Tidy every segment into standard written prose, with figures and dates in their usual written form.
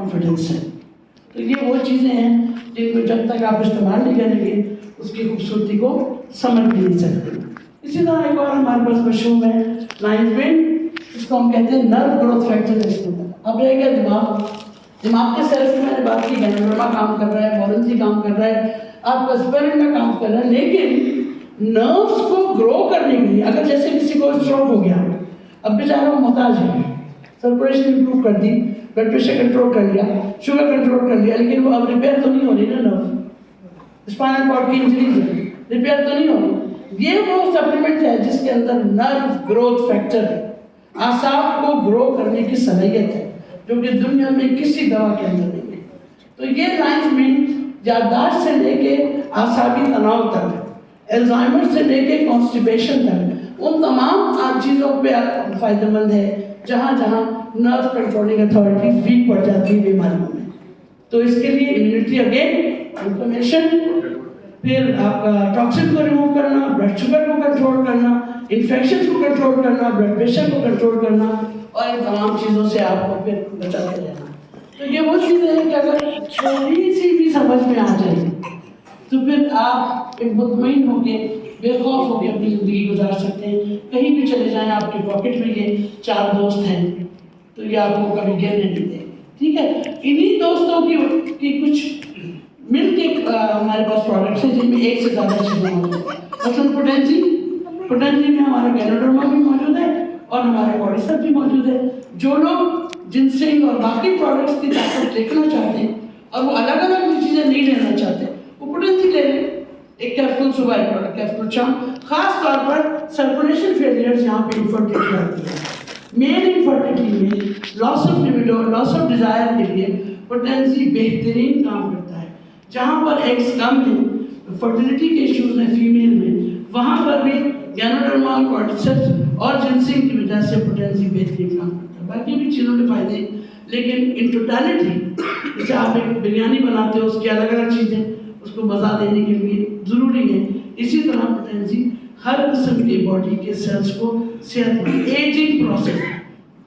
Confidence है। तो ये वो चीज़ें हैं जिनको जब तक आप इस्तेमाल नहीं करेंगे उसकी खूबसूरती को समझ भी नहीं सकते। इसी तरह एक और हमारे पास मशहूर है लाइन्समेंट, इसको हम कहते हैं नर्व ग्रोथ फैक्टर। अब रहेगा दिमाग के सेल्स की मैंने बात की, गैनोडर्मा काम कर रहा है, मोरेल्जी काम कर रहा है, आपका स्पेरेंटा काम कर रहा है, लेकिन नर्व्स को ग्रो करने के लिए अगर जैसे किसी को स्ट्रोक हो गया, अब बेचारा मोहताज है, सर्कुलेशन इंप्रूव कर दी, ब्लड प्रेशर कंट्रोल कर लिया, शुगर कंट्रोल कर लिया, लेकिन वो अब रिपेयर तो नहीं हो रही ना नर्व, स्पाइनल कॉर्ड की इंजरीज है, रिपेयर तो नहीं हो रही। ये वो सप्लीमेंट है जिसके अंदर नर्व ग्रोथ फैक्टर है, आसाब को ग्रो करने की सलाहियत है, जो कि दुनिया में किसी दवा के अंदर नहीं है। तो ये लाइन्समेंट याददाश्त से लेके आसाबी तनाव तक, एल्जाइमर से लेके कॉन्स्टिपेशन तक, उन तमाम चीज़ों पे फ़ायदेमंद है जहाँ जहाँ नर्व कंट्रोलिंग अथॉरिटीज वीक पड़ जाती है बीमारियों में। तो इसके लिए इम्यूनिटी अगेन, इन्फ्लेमेशन, फिर आपका टॉक्सिन को रिमूव करना, ब्लड शुगर को कंट्रोल करना, इन्फेक्शन को कंट्रोल करना, ब्लड प्रेशर को कंट्रोल करना, और इन तमाम चीज़ों से आपको फिर बचाते रहना। तो ये वो चीज़ें हैं कि अगर थोड़ी सी भी समझ में आ जाए तो फिर आप एक मुतमईन होके बेखौफ होके अपनी ज़िंदगी गुजार सकते हैं। कहीं भी चले जाएं, आपके पॉकेट में ये 4 दोस्त हैं तो ये आपको कभी गिरने नहीं देंगे, ठीक है। इन्हीं दोस्तों की कुछ मिल के हमारे पास प्रोडक्ट्स हैं जिनमें एक से ज़्यादा चीज़ें मौजूद हैं। मसलन पोटेंजी में हमारा गैनोडर्मा भी मौजूद है और हमारे कॉर्डिसेप भी मौजूद है। जो लोग जिनसिंग और बाकी प्रोडक्ट्स की ताकत देखना चाहते हैं और वो अलग अलग चीज़ें नहीं लेना चाहते, वो पोटेंजी ले लें, एक कैप्सूल सुबह, एक कैप्सूल शाम। खास तौर पर सर्कुलेशन फेलियर्स यहाँ पे इन्फर्टिलिटी आती है। मेल इन्फर्टिलिटी में loss of libido, loss of desire के लिए पोटेंजी बेहतरीन काम करता है। जहाँ पर एग्स कम है, फर्टिलिटी के इश्यूज हैं फीमेल में, वहाँ पर भी गैनोडर्मा, कॉर्डिसेप्स और जिनसिंग की वजह से पोटेंजी बेहतरीन काम करता है। बाकी भी चीज़ों के फायदे, लेकिन इन टोटलिटी जैसे आप एक बिरयानी बनाते हो, उसकी अलग अलग चीज़ें उसको मज़ा देने के लिए ज़रूरी है, इसी तरह पोटेंजी हर किस्म की बॉडी के सेल्स को सेहतमंद, एजिंग प्रोसेस,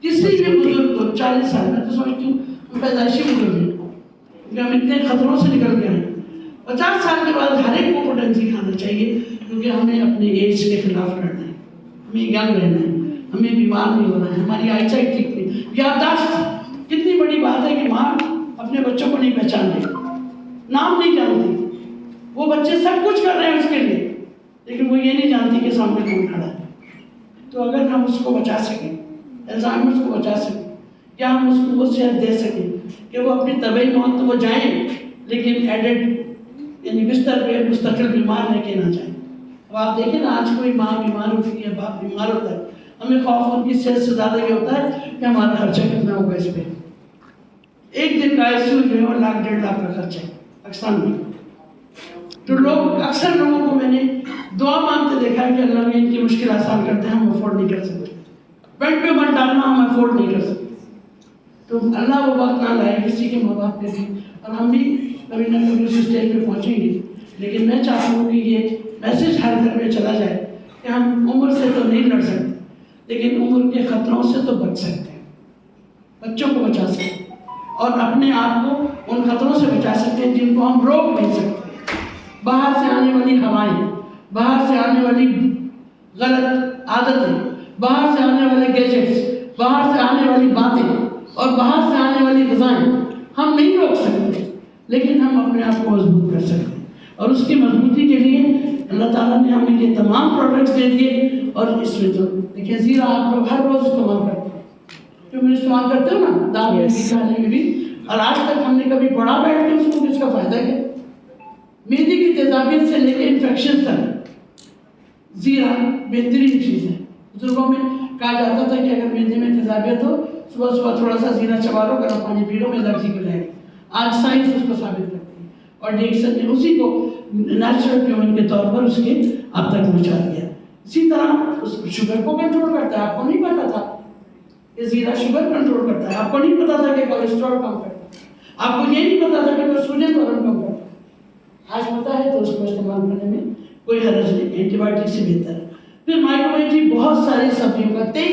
किसी भी बुजुर्ग को 40 साल में, तो समझती हूँ हम पैदाइशी बुजुर्ग हैं क्योंकि हम इतने खतरों से निकल गए हैं। 50 साल के बाद हर एक को पोटेंजी खाना चाहिए क्योंकि हमें अपने एज के खिलाफ लड़ना है, हमें यंग रहना है, हमें बीमार नहीं होना है, हमारी आईसाइट ठीक नहीं। याददाश्त कितनी बड़ी बात है कि माँ अपने बच्चों को नहीं पहचान रही, नाम नहीं जानती, वो बच्चे सब कुछ कर रहे हैं उसके लिए, लेकिन वो ये नहीं जानती कि सामने कौन खड़ा है। तो अगर हम उसको बचा सकें, अल्जाइमर को बचा सकें, या हम उसको वो सेहत दे सकें कि वो अपनी तबई मौत तो वो जाएँ, लेकिन एडेड यानी बिस्तर पे मुस्तकिल बीमार लेके ना जाएँ। अब आप देखें ना, आज कोई माँ बीमार होती है, बाप बीमार होता है, हमें खौफ उनकी सेहत से ज़्यादा ये होता है कि हमारा खर्चा कितना होगा इस पर। एक दिन का आईसीयू जो है वो 1 लाख 1.5 लाख का खर्चा है अक्सर में। तो लोग, अक्सर लोगों को मैंने दुआ मांगते देखा है कि अल्लाह ने इनकी मुश्किल आसान करते हैं, हम अफोर्ड नहीं कर सकते, बेड पे मत डालना, हम अफोर्ड नहीं कर सकते। तो अल्लाह वो वक्त ना लाए किसी के माँ बाप पे भी, और हम भी कभी ना कभी उस स्टेज पे पहुँचेंगे। लेकिन मैं चाहता हूँ कि ये मैसेज हर घर में चला जाए कि हम उम्र से तो नहीं लड़ सकते, लेकिन उम्र के ख़तरों से तो बच सकते हैं, बच्चों को बचा सकते हैं और अपने आप को उन खतरों से बचा सकते हैं जिनको हम रोक नहीं सकते। बाहर से आने वाली हवाएं, बाहर से आने वाली गलत आदतें, बाहर से आने वाले गैजेट्स, बाहर से आने वाली बातें और बाहर से आने वाली ग़िज़ाएं हम नहीं रोक सकते, लेकिन हम अपने आप को मजबूत कर सकते हैं। और उसकी मजबूती के लिए अल्लाह ताला ने हमें ये तमाम प्रोडक्ट्स दे दिए। और इसमें तो देखिए ज़ीरा आप लोग हर रोज़ इस्तेमाल करते हैं, क्योंकि इस्तेमाल करते हो ना दाल में भी, खाने में भी, और आज तक हमने कभी पढ़ा बैठ के उसको किसका फ़ायदा क्या। मेदी की तेजाबियत से लेकर इन्फेक्शन तक ज़ीरा बेहतरीन चीज़ है। बुजुर्गों में कहा जाता था कि अगर मेदे में तेजाबियत हो, सुबह सुबह थोड़ा सा ज़ीरा चबा लो, गर्म पानी पी लो, में एलर्जी हो जाएगी। आज साइंस उसको साबित करती है और डेक्सन ने उसी को नेचुरल क्यूमिन के तौर पर उसके आप तक पहुँचा दिया। इसी तरह उस शुगर को कंट्रोल करता है, आपको नहीं पता था कि ज़ीरा शुगर कंट्रोल करता है, आपको नहीं पता था कि कोलेस्ट्रॉल कम करता है, आपको ये नहीं पता था कि वो सूजन को कम करता है। आज पता है तो उसको इस्तेमाल करने में कोई हर्ज नहीं, एंटीबायोटिक से बेहतर है। फिर माइक्रोवेव बहुत सारी सब्जियों का 23